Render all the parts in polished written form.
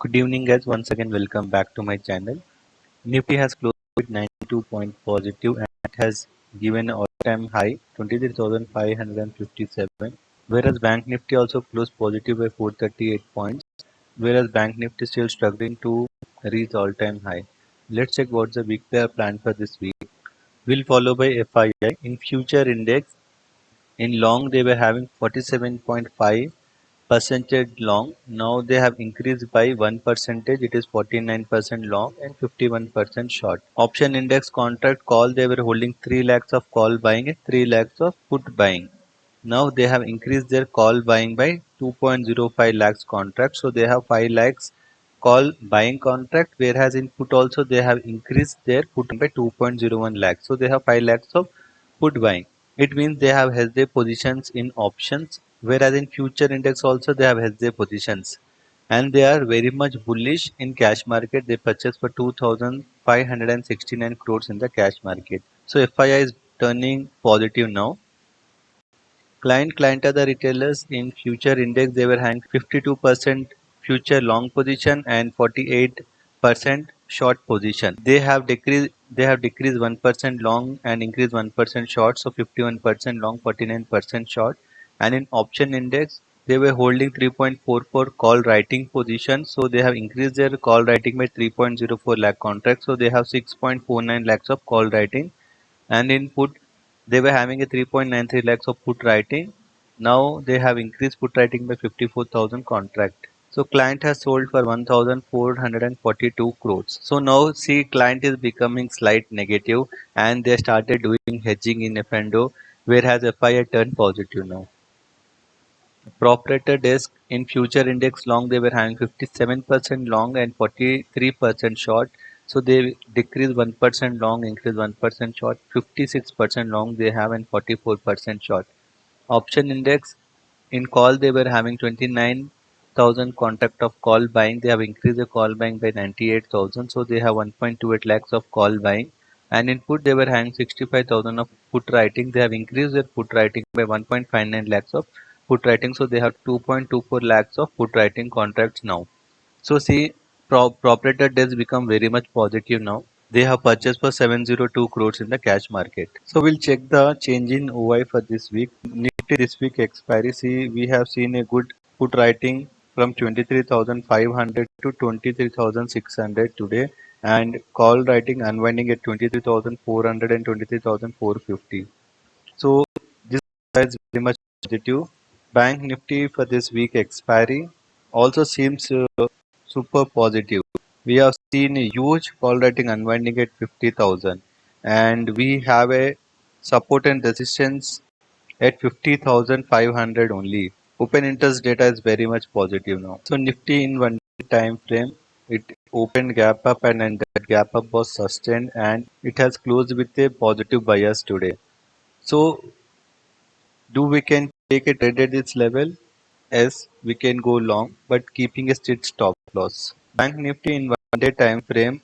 Good evening guys, once again welcome back to my channel. Nifty has closed with 92 point positive and it has given all-time high 23,557, whereas Bank Nifty also closed positive by 438 points, whereas Bank Nifty still struggling to reach all-time high. Let's check what's the big player plan for this week. We'll follow by FII. In future index, in long they were having 47.5 percentage long. Now they have increased by 1 percentage. It is 49% long and 51% short. Option index contract call, they were holding 3 lakhs of call buying and 3 lakhs of put buying. Now they have increased their call buying by 2.05 lakhs contract. So they have 5 lakhs call buying contract, whereas in put also they have increased their put by 2.01 lakhs. So they have 5 lakhs of put buying. It means they have hedged their positions in options, whereas in future index also they have hedged their positions. And they are very much bullish in cash market. They purchased for 2,569 crores in the cash market. So FII is turning positive now. Client are the retailers. In future index they were having 52% future long position and 48% short position. They have decreased 1% long and increased 1% short, so 51% long, 49% short. And in option index they were holding 3.44 call writing position, so they have increased their call writing by 3.04 lakh contracts, so they have 6.49 lakhs of call writing. And in put they were having a 3.93 lakhs of put writing. Now they have increased put writing by 54,000 contract. So client has sold for 1,442 crores. So now see client is becoming slight negative and they started doing hedging in F&O, whereas FI turned positive now. Proprietor desk, in future index long they were having 57% long and 43% short. So they decrease 1% long, increase 1% short, 56% long they have and 44% short. Option index, in call they were having 29,000 contract of call buying. They have increased the call buying by 98,000. So they have 1.28 lakhs of call buying. And in put they were having 65,000 of put writing. They have increased their put writing by 1.59 lakhs of put writing. So they have 2.24 lakhs of put writing contracts now. So see, proprietor does become very much positive now. They have purchased for 702 crores in the cash market. So we'll check the change in OI for this week. Nifty this week expiry. See, we have seen a good put writing from 23,500 to 23,600 today, and call writing unwinding at 23,400 and 23,450. So this is very much positive. Bank Nifty for this week expiry also seems super positive. We have seen a huge call writing unwinding at 50,000 and we have a support and resistance at 50,500 only. Open interest data is very much positive now. So Nifty in 1 day time frame, it opened gap up and then that gap up was sustained and it has closed with a positive bias today. So do we can take a trade at this level? Yes, we can go long, but keeping a strict stop loss. Bank Nifty in 1 day time frame,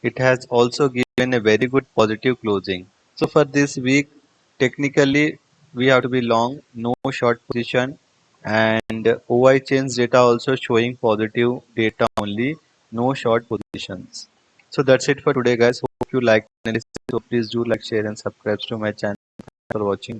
it has also given a very good positive closing. So for this week, technically we have to be long, no short position, and OI change data also showing positive data only, no short positions. So that's it for today, guys. Hope you like the analysis. So please do like, share, and subscribe to my channel. Thanks for watching.